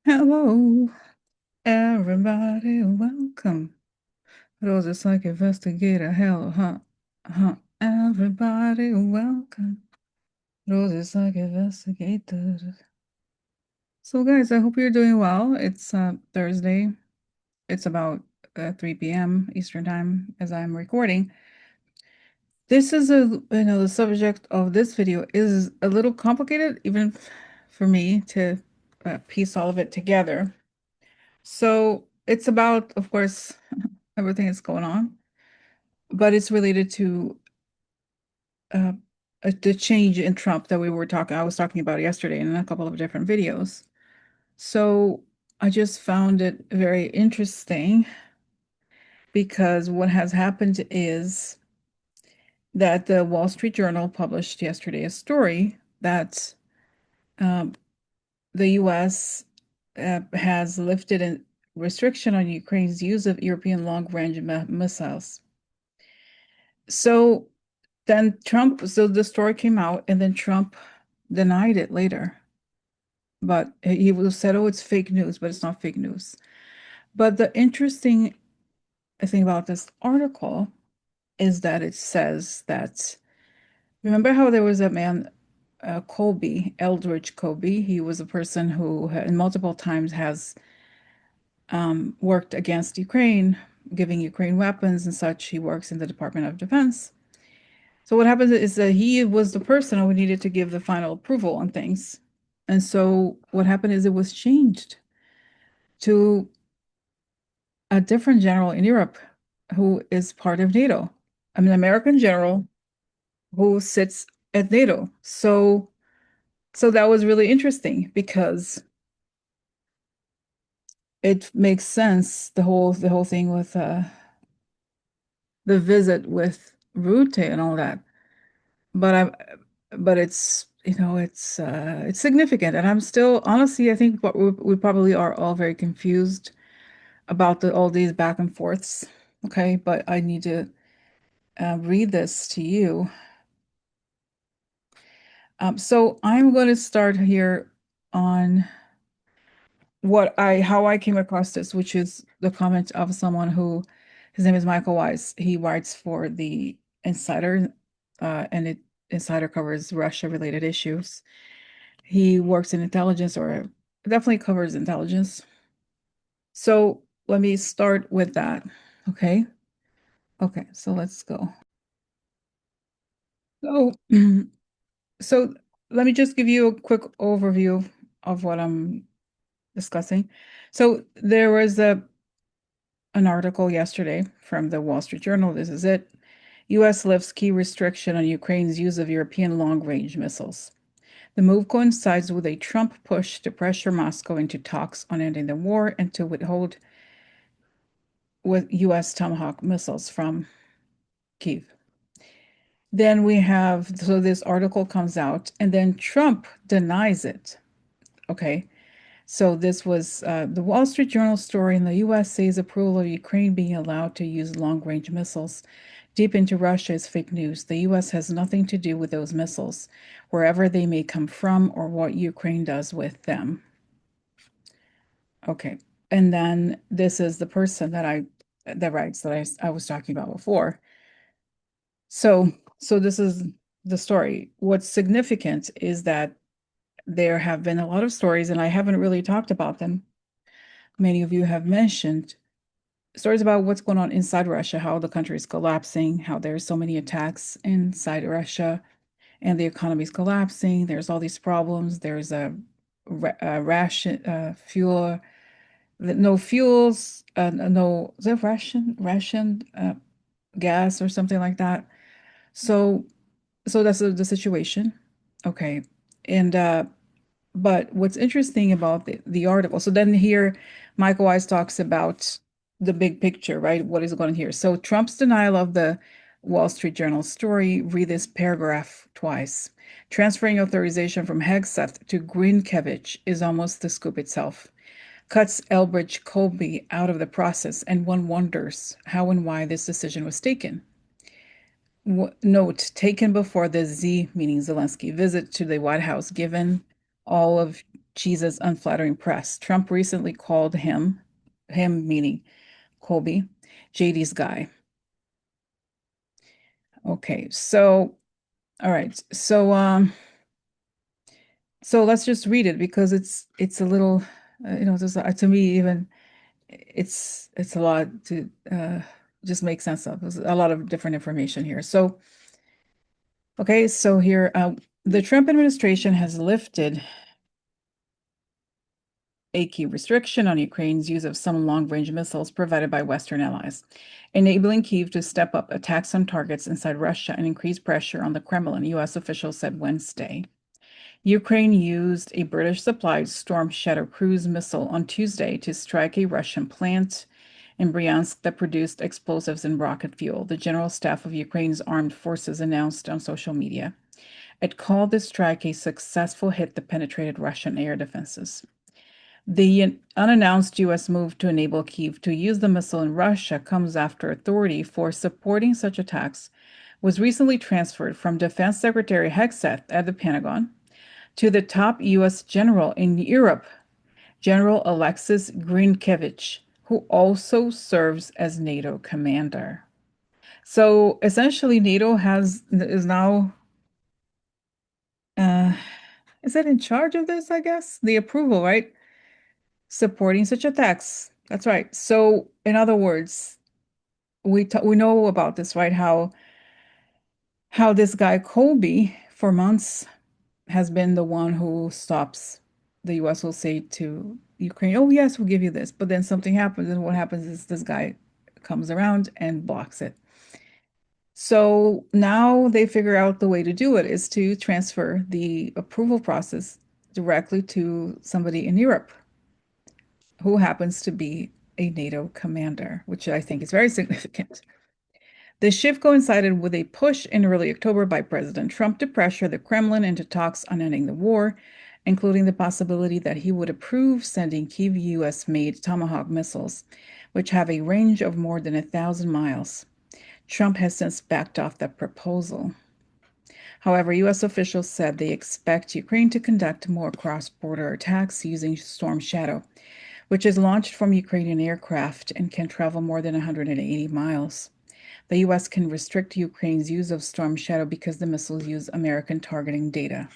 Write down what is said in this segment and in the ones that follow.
Hello, everybody, welcome. Rose is like investigator. Hello, Everybody, welcome. Rose is like investigator. So, guys, I hope you're doing well. It's Thursday. It's about 3 p.m. Eastern Time as I'm recording. This is the subject of this video is a little complicated, even for me to piece all of it together. So it's about, of course, everything that's going on, but it's related to uh, the change in Trump that I was talking about yesterday in a couple of different videos. So I just found it very interesting because what has happened is that the Wall Street Journal published yesterday a story that um, the US has lifted a restriction on Ukraine's use of European long-range missiles. So so the story came out, and then Trump denied it later. But he said, oh, it's fake news, but it's not fake news. But the interesting thing about this article is that it says that, remember how there was a man, Colby, Eldridge Colby? He was a person who multiple times has worked against Ukraine, giving Ukraine weapons and such. He works in the Department of Defense. So what happens is that he was the person who needed to give the final approval on things. And so what happened is it was changed to a different general in Europe who is part of NATO. I'm an American general who sits at NATO. So that was really interesting because it makes sense, the whole thing with the visit with Rutte and all that. But I'm but it's significant, and I'm still honestly I think what we probably are all very confused about all these back and forths. Okay, but I need to read this to you. So I'm going to start here on how I came across this, which is the comment of someone who, his name is Michael Weiss. He writes for the Insider, and Insider covers Russia-related issues. He works in intelligence, or definitely covers intelligence. So let me start with that. Okay. Okay, so let's go. So, so let me just give you a quick overview of what I'm discussing. So there was an article yesterday from the Wall Street Journal. This is it. US lifts key restriction on Ukraine's use of European long-range missiles. The move coincides with a Trump push to pressure Moscow into talks on ending the war and to withhold with US Tomahawk missiles from Kyiv. Then so this article comes out, and then Trump denies it. Okay. So this was the Wall Street Journal story in the US says approval of Ukraine being allowed to use long-range missiles deep into Russia is fake news. The US has nothing to do with those missiles, wherever they may come from or what Ukraine does with them. Okay. And then this is the person that writes that I was talking about before. So this is the story. What's significant is that there have been a lot of stories, and I haven't really talked about them. Many of you have mentioned stories about what's going on inside Russia, how the country is collapsing, how there's so many attacks inside Russia, and the economy is collapsing. There's all these problems. There's a ration fuel, no fuels, no is it ration gas or something like that. So that's the situation. Okay, and but what's interesting about the article, so then here, Michael Weiss talks about the big picture, right? What is going on here? So Trump's denial of the Wall Street Journal story, read this paragraph twice. Transferring authorization from Hegseth to Greenkevich is almost the scoop itself. Cuts Elbridge Colby out of the process, and one wonders how and why this decision was taken. Note taken before the Z, meaning Zelensky, visit to the White House, given all of Jesus' unflattering press. Trump recently called him meaning Colby, JD's guy. Okay, so all right. So let's just read it because it's a little there's to me even it's a lot to just make sense of. There's a lot of different information here. So okay, so here the Trump administration has lifted a key restriction on Ukraine's use of some long-range missiles provided by Western allies, enabling Kyiv to step up attacks on targets inside Russia and increase pressure on the Kremlin, U.S. officials said Wednesday. Ukraine used a British-supplied Storm Shadow cruise missile on Tuesday to strike a Russian plant in Bryansk that produced explosives and rocket fuel, the General Staff of Ukraine's armed forces announced on social media. It called the strike a successful hit that penetrated Russian air defenses. The unannounced U.S. move to enable Kyiv to use the missile in Russia comes after authority for supporting such attacks was recently transferred from Defense Secretary Hegseth at the Pentagon to the top U.S. general in Europe, General Alexis Grinkevich, who also serves as NATO commander. So essentially, NATO is now uh, is it in charge of this? I guess the approval, right? Supporting such attacks. That's right. So, in other words, we know about this, right? How this guy Colby for months has been the one who stops. The U.S. will say to Ukraine, "Oh yes, we'll give you this," but then something happens, and what happens is this guy comes around and blocks it. So now they figure out the way to do it is to transfer the approval process directly to somebody in Europe who happens to be a NATO commander, which I think is very significant. The shift coincided with a push in early October by President Trump to pressure the Kremlin into talks on ending the war, including the possibility that he would approve sending Kyiv US-made Tomahawk missiles, which have a range of more than 1,000 miles. Trump has since backed off that proposal. However, U.S. officials said they expect Ukraine to conduct more cross-border attacks using Storm Shadow, which is launched from Ukrainian aircraft and can travel more than 180 miles. The U.S. can restrict Ukraine's use of Storm Shadow because the missiles use American targeting data.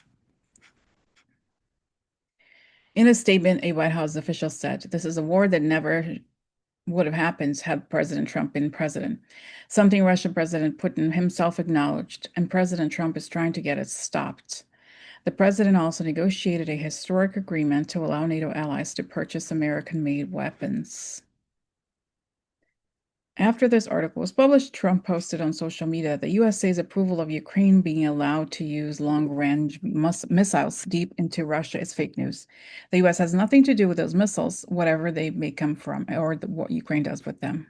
In a statement, a White House official said, "This is a war that never would have happened had President Trump been president, something Russian President Putin himself acknowledged, and President Trump is trying to get it stopped." The president also negotiated a historic agreement to allow NATO allies to purchase American-made weapons. After this article was published, Trump posted on social media that USA's approval of Ukraine being allowed to use long-range missiles deep into Russia is fake news. The US has nothing to do with those missiles, whatever they may come from, or what Ukraine does with them.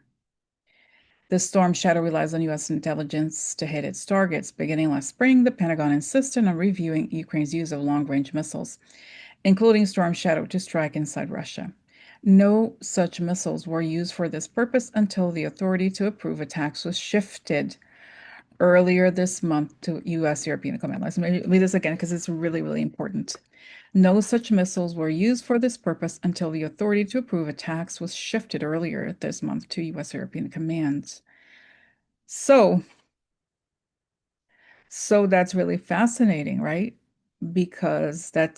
The Storm Shadow relies on U.S. intelligence to hit its targets. Beginning last spring, the Pentagon insisted on reviewing Ukraine's use of long-range missiles, including Storm Shadow, to strike inside Russia. No such missiles were used for this purpose until the authority to approve attacks was shifted earlier this month to U.S. European command lines. Let me read this again because it's really, really important. No such missiles were used for this purpose until the authority to approve attacks was shifted earlier this month to U.S. European commands. So that's really fascinating, right? Because that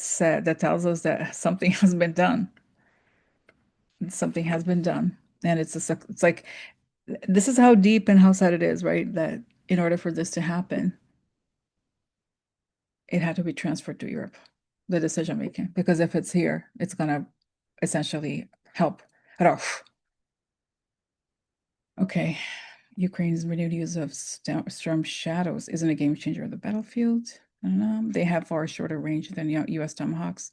tells us that something has been done. Something has been done. And it's like this is how deep and how sad it is, right? That in order for this to happen, it had to be transferred to Europe, the decision making. Because if it's here, it's gonna essentially help at all. Okay. Ukraine's renewed use of storm shadows isn't a game changer on the battlefield. I don't know. They have far shorter range than U.S. Tomahawks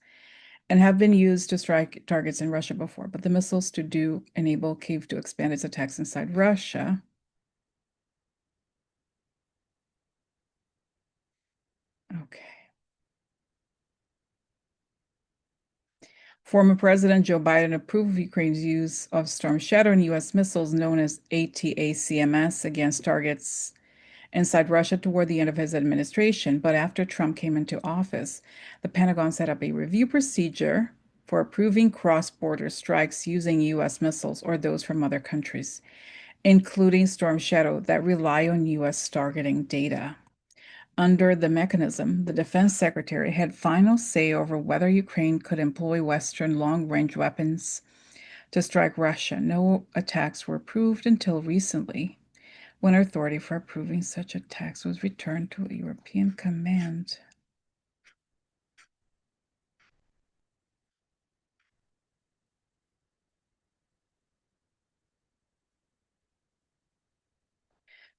and have been used to strike targets in Russia before, but the missiles do enable Kyiv to expand its attacks inside Russia. Okay. Former President Joe Biden approved Ukraine's use of Storm Shadow and U.S. missiles known as ATACMS against targets inside Russia toward the end of his administration. But after Trump came into office, the Pentagon set up a review procedure for approving cross-border strikes using U.S. missiles or those from other countries, including Storm Shadow, that rely on U.S. targeting data. Under the mechanism, the defense secretary had final say over whether Ukraine could employ Western long-range weapons to strike Russia. No attacks were approved until recently, when authority for approving such attacks was returned to a European command.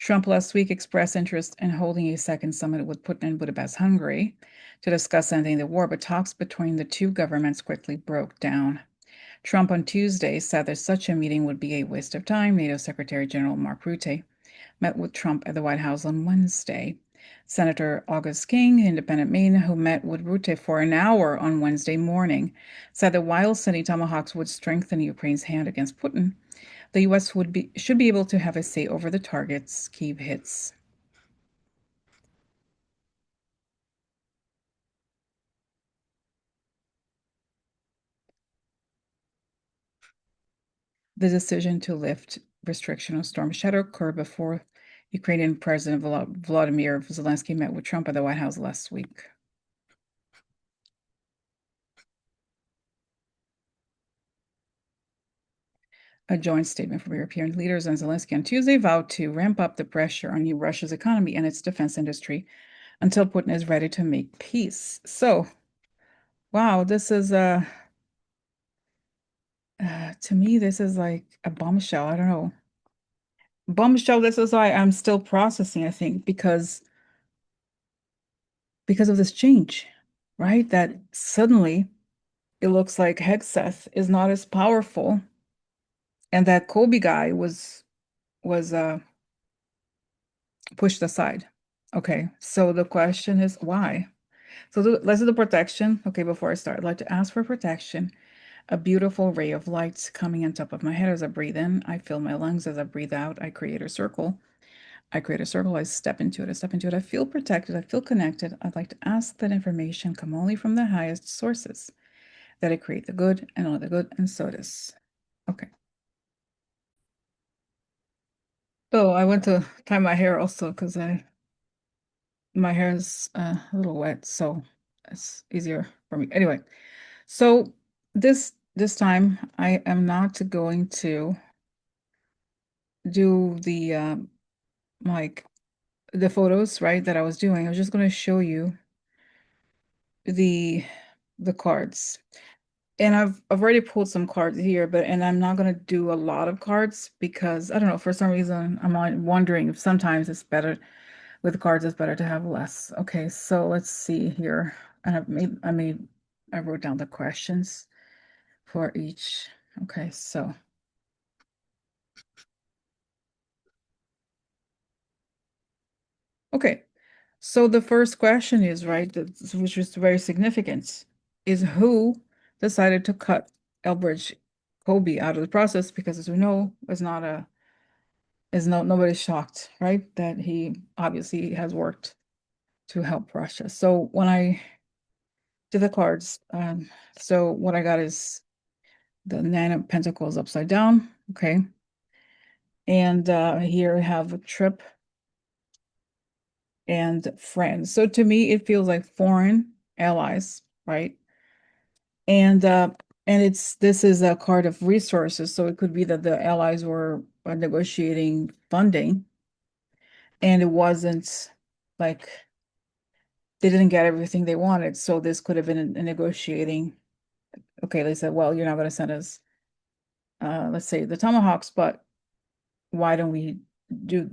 Trump last week expressed interest in holding a second summit with Putin in Budapest, Hungary, to discuss ending the war, but talks between the two governments quickly broke down. Trump on Tuesday said that such a meeting would be a waste of time. NATO Secretary General Mark Rutte met with Trump at the White House on Wednesday. Senator August King, independent Maine, who met with Rutte for an hour on Wednesday morning, said that while sending tomahawks would strengthen Ukraine's hand against Putin, the U.S. should be able to have a say over the targets Kyiv hits. The decision to lift restriction on Storm Shadow occurred before Ukrainian President Volodymyr Zelensky met with Trump at the White House last week. A joint statement from European leaders and Zelensky on Tuesday vowed to ramp up the pressure on Russia's economy and its defense industry until Putin is ready to make peace. So, wow, this is to me, this is like a bombshell. I don't know. Bombshell, this is why I'm still processing, I think, because of this change, right? That suddenly it looks like Hegseth is not as powerful, and that Colby guy was pushed aside. Okay, so the question is why? So let's do the protection. Okay, before I start, I'd like to ask for protection. A beautiful ray of light coming on top of my head as I breathe in. I fill my lungs as I breathe out. I create a circle. I create a circle. I step into it. I step into it. I feel protected. I feel connected. I'd like to ask that information come only from the highest sources, that I create the good and only the good, and so it is. Okay. So I went to tie my hair also because my hair is a little wet, so it's easier for me. Anyway, so this time I am not going to do the like the photos, right, that I was doing. I was just going to show you the the cards. And I've already pulled some cards here, but and I'm not going to do a lot of cards because I don't know, for some reason I'm wondering if sometimes it's better with cards, it's better to have less. Okay, so let's see here. And I wrote down the questions for each. Okay, so okay. So the first question is, right, which is very significant, is who decided to cut Elbridge Colby out of the process? Because as we know, it's not a is no nobody's shocked, right? That he obviously has worked to help Russia. So when I did the cards, so what I got is the Nine of Pentacles upside down, okay? And here we have a trip and friends. So to me, it feels like foreign allies, right? And this is a card of resources, so it could be that the allies were negotiating funding, and it wasn't like they didn't get everything they wanted. So this could have been a negotiating. Okay, they said, well, you're not going to send us, let's say the Tomahawks, but why don't we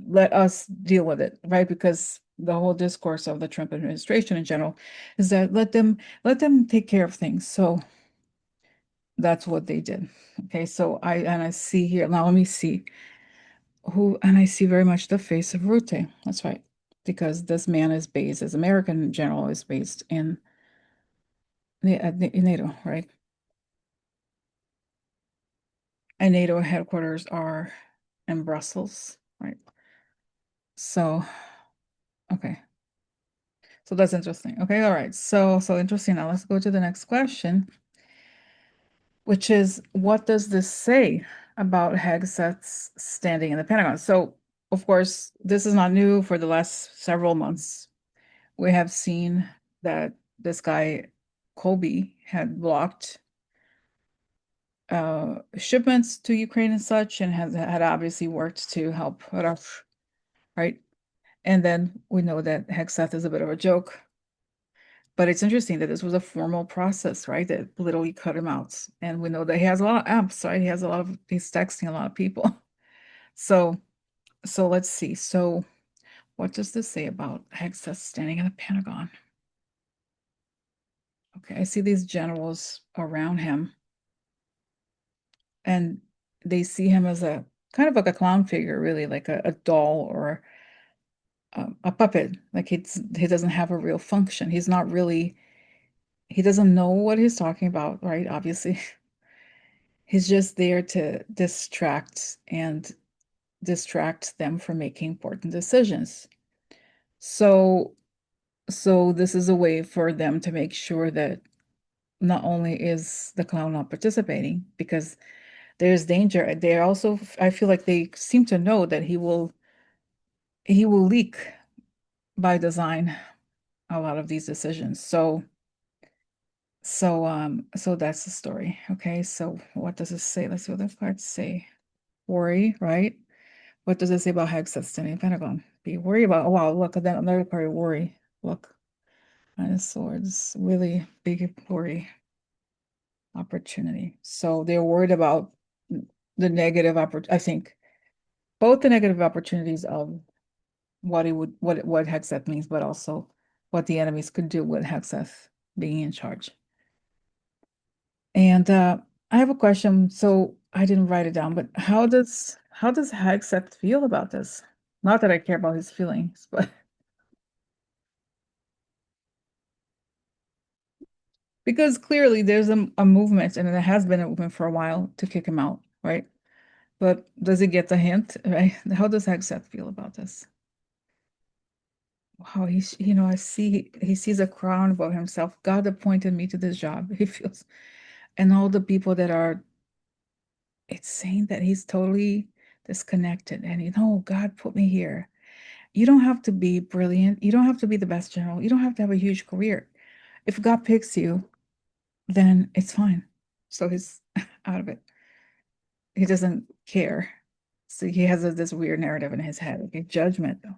let us deal with it, right? Because the whole discourse of the Trump administration in general is that let them take care of things. So that's what they did. Okay, so I see here now. Let me see and I see very much the face of Rutte. That's right, because this man is based, as American general is based in NATO, right? And NATO headquarters are in Brussels, right? So Okay. So that's interesting. Okay, all right. So interesting. Now let's go to the next question, which is what does this say about Hegseth's standing in the Pentagon? So, of course, this is not new. For the last several months, we have seen that this guy, Colby, had blocked shipments to Ukraine and such, and had obviously worked to help it off, right? And then we know that Hegseth is a bit of a joke. But it's interesting that this was a formal process, right? That literally cut him out. And we know that he has a lot of apps, right? He's texting a lot of people. So, so let's see. So what does this say about Hegseth standing in the Pentagon? Okay, I see these generals around him, and they see him as a kind of like a clown figure, really, like a doll or a puppet. Like he doesn't have a real function. He's not really, he doesn't know what he's talking about, right? Obviously. He's just there to distract them from making important decisions. So so this is a way for them to make sure that not only is the clown not participating, because there's danger. They also, I feel like they seem to know that he will leak by design a lot of these decisions. So that's the story. Okay, so what does it say? Let's see what the cards say. Worry, right? What does it say about Hegseth standing Pentagon? Be worried about, oh wow, look at that another part of worry. Look, Nine of Swords, really big worry opportunity. So they're worried about the negative I think both the negative opportunities of what Hegseth means, but also what the enemies could do with Hegseth being in charge. And I have a question. So I didn't write it down, but how does Hegseth feel about this? Not that I care about his feelings, but because clearly there's a movement, and there has been a movement for a while to kick him out, right? But does he get the hint, right? How does Hegseth feel about this? Wow, I see he sees a crown above himself. God appointed me to this job. He feels, and all the people that are, it's saying that he's totally disconnected, and God put me here. You don't have to be brilliant. You don't have to be the best general. You don't have to have a huge career. If God picks you, then it's fine. So he's out of it. He doesn't care. So he has this weird narrative in his head. Okay, judgment though.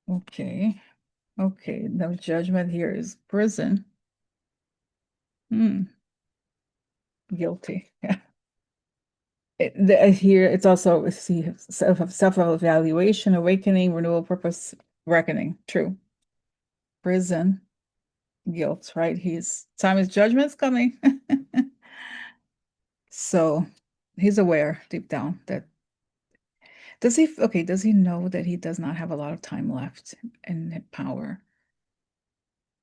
Okay. Okay. No judgment here is prison. Hmm. Guilty. Yeah. Here it's also see self-evaluation, awakening, renewal, purpose, reckoning. True. Prison, guilt, right? Time his judgment's coming. So he's aware deep down that does he know that he does not have a lot of time left in power?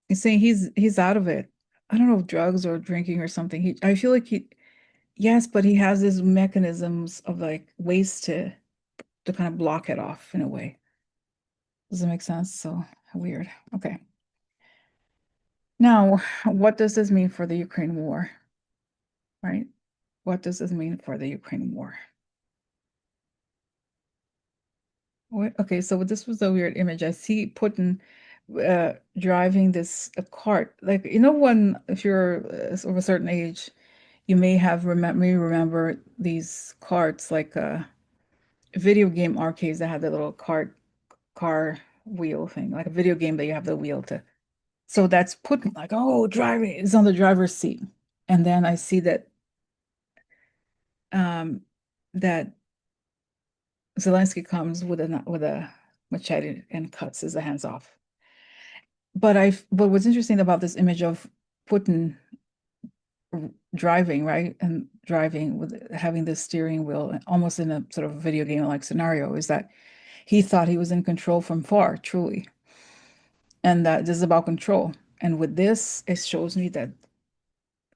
He's saying he's out of it. I don't know if drugs or drinking or something. I feel like yes, but he has his mechanisms of like ways to kind of block it off in a way. Does it make sense? So weird. Okay. Now, what does this mean for the Ukraine war? Right? What does this mean for the Ukraine war? Okay, so this was a weird image. I see Putin driving this a cart. Like, when if you're of a certain age, you may remember these carts, like video game arcades that had the little car wheel thing, like a video game that you have the wheel to. So that's Putin, like, oh, driving is on the driver's seat. And then I see um that Zelensky comes with a machete and cuts his hands off. But what's interesting about this image of Putin driving, right? And driving with having the steering wheel almost in a sort of video game-like scenario is that he thought he was in control from far, truly. And that this is about control. And with this, it shows me that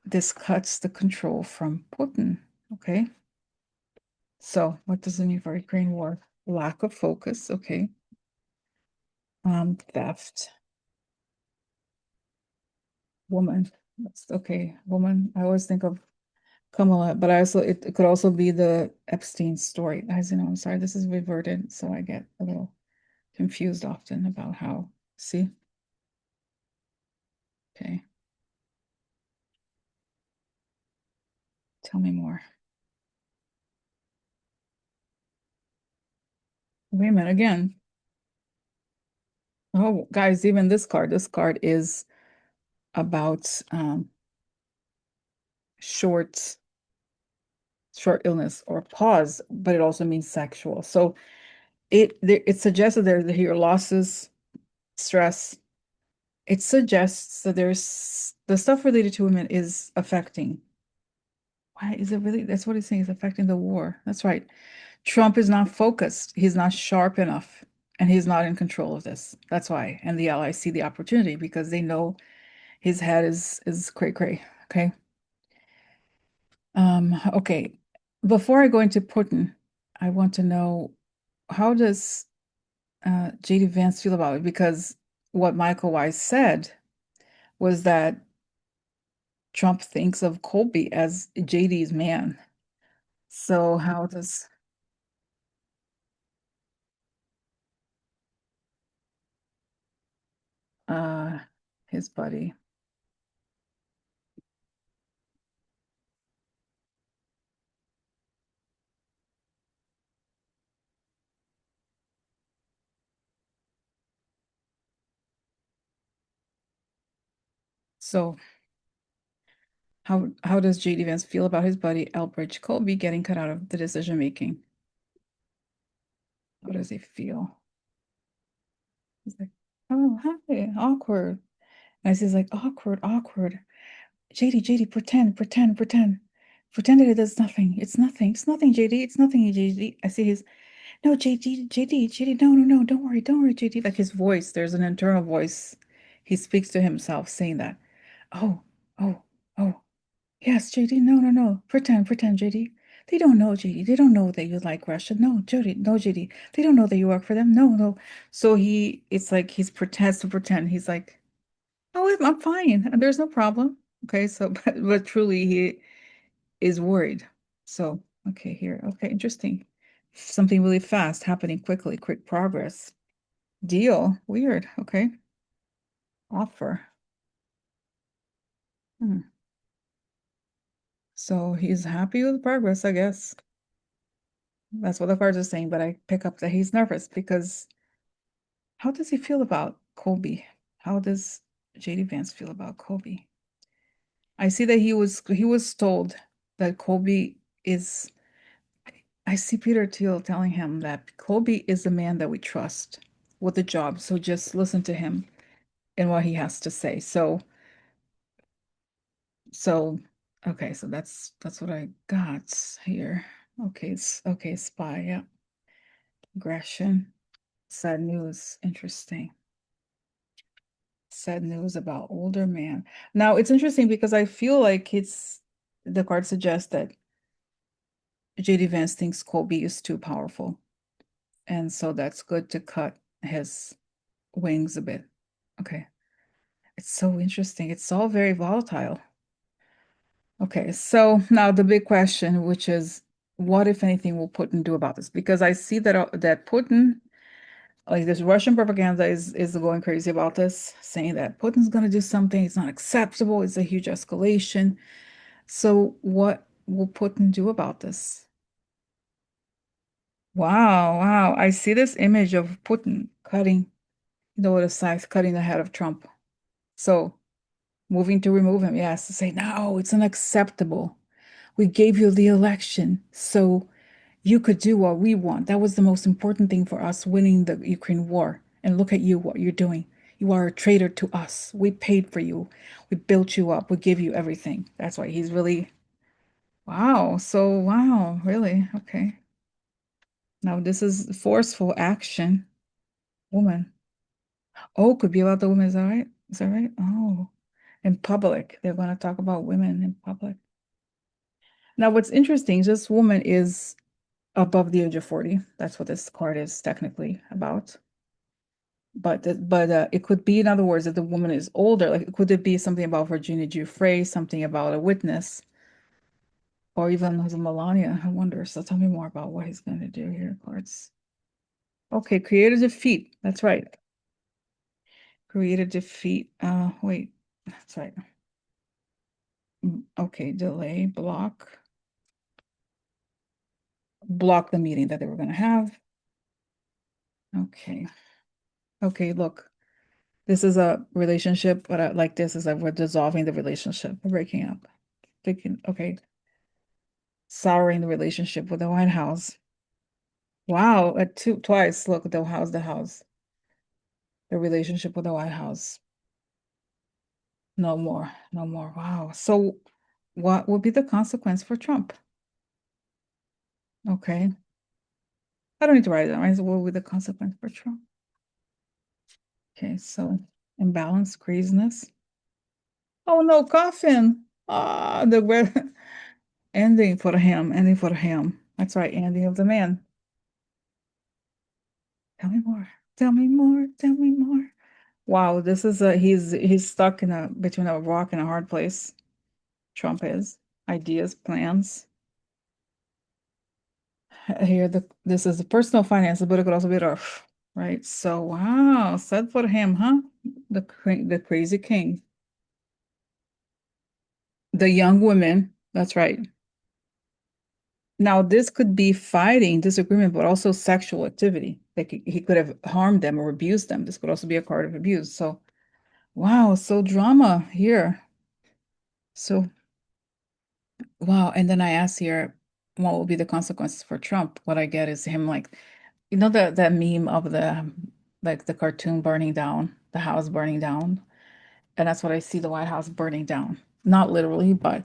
this cuts the control from Putin. Okay. So what does it mean for Ukraine war? Lack of focus. Okay. Theft. Woman. That's okay. Woman. I always think of Kamala, but I also it could also be the Epstein story. As you know, I'm sorry, this is reverted, so I get a little confused often about how. See? Okay. Tell me more. Wait a minute again. Oh, guys, even this card is about short short illness or pause, but it also means sexual. So it suggests that there here losses, stress. It suggests that there's the stuff related to women is affecting. Why is it really? That's what he's saying, is affecting the war. That's right. Trump is not focused. He's not sharp enough, and he's not in control of this. That's why. And the allies see the opportunity because they know his head is cray cray. Okay. Okay. Before I go into Putin, I want to know, how does JD Vance feel about it? Because what Michael Weiss said was that Trump thinks of Colby as JD's man. So how does uh his buddy? So how does JD Vance feel about his buddy Elbridge Colby getting cut out of the decision making? How does he feel? He's like, oh hi, awkward. And he's like, awkward, awkward. JD, pretend. Pretend that it is nothing. It's nothing. It's nothing, JD. It's nothing, JD. I see his, no, JD, no, don't worry, JD. Like his voice, there's an internal voice. He speaks to himself saying that. Oh, oh, oh, yes, JD, no. Pretend, JD. They don't know, JD. They don't know that you like Russia. No, JD, no, JD. They don't know that you work for them. No. So it's like he's pretends to pretend. He's like, oh, I'm fine. There's no problem. Okay, so but truly he is worried. So, okay, here. Okay, interesting. Something really fast happening quickly, quick progress. Deal. Weird. Okay. Offer. Hmm. So he's happy with progress, I guess. That's what the cards are saying, but I pick up that he's nervous because how does he feel about Colby? How does JD Vance feel about Colby? I see that he was told that Colby is I see Peter Thiel telling him that Colby is the man that we trust with the job. So just listen to him and what he has to say. So okay, so that's what I got here. Okay, okay, spy, yeah. Aggression. Sad news. Interesting. Sad news about older man. Now it's interesting because I feel like the card suggests that JD Vance thinks Colby is too powerful. And so that's good to cut his wings a bit. Okay. It's so interesting. It's all very volatile. Okay, so now the big question, which is, what, if anything, will Putin do about this? Because I see that Putin, like this Russian propaganda, is going crazy about this, saying that Putin's going to do something. It's not acceptable. It's a huge escalation. So what will Putin do about this? Wow, wow. I see this image of Putin cutting, with a scythe, cutting the head of Trump. So moving to remove him, yes, to say, no, it's unacceptable. We gave you the election so you could do what we want. That was the most important thing for us, winning the Ukraine war. And look at you, what you're doing. You are a traitor to us. We paid for you. We built you up. We give you everything. That's why he's really, wow. So, wow, really? Okay. Now, this is forceful action. Woman. Oh, could be about the woman. Is that right? Is that right? Oh, in public. They're going to talk about women in public. Now, what's interesting is this woman is above the age of 40. That's what this card is technically about. but it could be, in other words, that the woman is older. Like, could it be something about Virginia Giuffre, something about a witness, or even as a Melania? I wonder. So tell me more about what he's going to do here, cards. Okay, create a defeat. That's right. Create a defeat. Wait, that's right. Okay, delay, block the meeting that they were going to have. Okay. Okay, look. This is a relationship, but like this is like we're dissolving the relationship, we're breaking up. Thinking, okay, souring the relationship with the White House. Wow, twice. Look, the relationship with the White House. No more, no more. Wow. So, what would be the consequence for Trump? Okay, I don't need to write it down. Right? So what would be the consequence for Trump? Okay, so imbalance, craziness. Oh no, coffin. Ah, the ending for him. Ending for him. That's right, ending of the man. Tell me more. Tell me more. Tell me more. Wow, this is a he's stuck in a between a rock and a hard place. Trump is. Ideas, plans. Here this is the personal finances, but it could also be rough, right? So wow, sad for him, huh? The crazy king. The young women, that's right. Now this could be fighting, disagreement, but also sexual activity. Like he could have harmed them or abused them. This could also be a card of abuse. So wow, so drama here. So, wow. And then I asked here, what will be the consequences for Trump? What I get is him like, that meme of the like the cartoon burning down, the house burning down. And that's what I see, the White House burning down. Not literally, but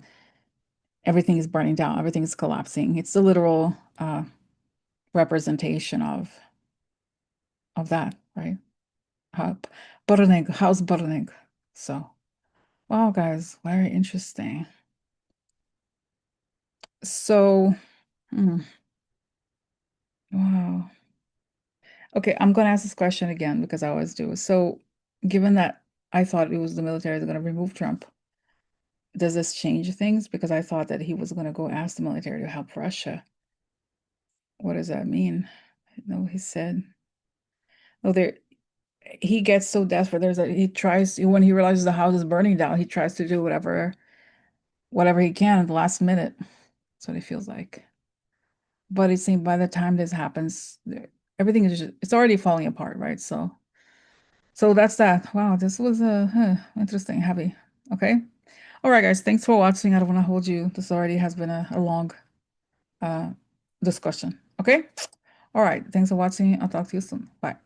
everything is burning down, everything is collapsing. It's the literal representation of that, right? Uh, burning, house burning. So, wow, guys, very interesting. So, hmm, wow. Okay, I'm going to ask this question again because I always do. So, given that I thought it was the military that going to remove Trump, does this change things? Because I thought that he was going to go ask the military to help Russia. What does that mean? No, he said, no, he gets so desperate. He tries, when he realizes the house is burning down, he tries to do whatever he can at the last minute. That's what it feels like. But it seems by the time this happens, everything is it's already falling apart, right? So that's that. Wow, this was interesting, heavy. Okay. All right, guys. Thanks for watching. I don't want to hold you. This already has been a long uh discussion. Okay. All right. Thanks for watching. I'll talk to you soon. Bye.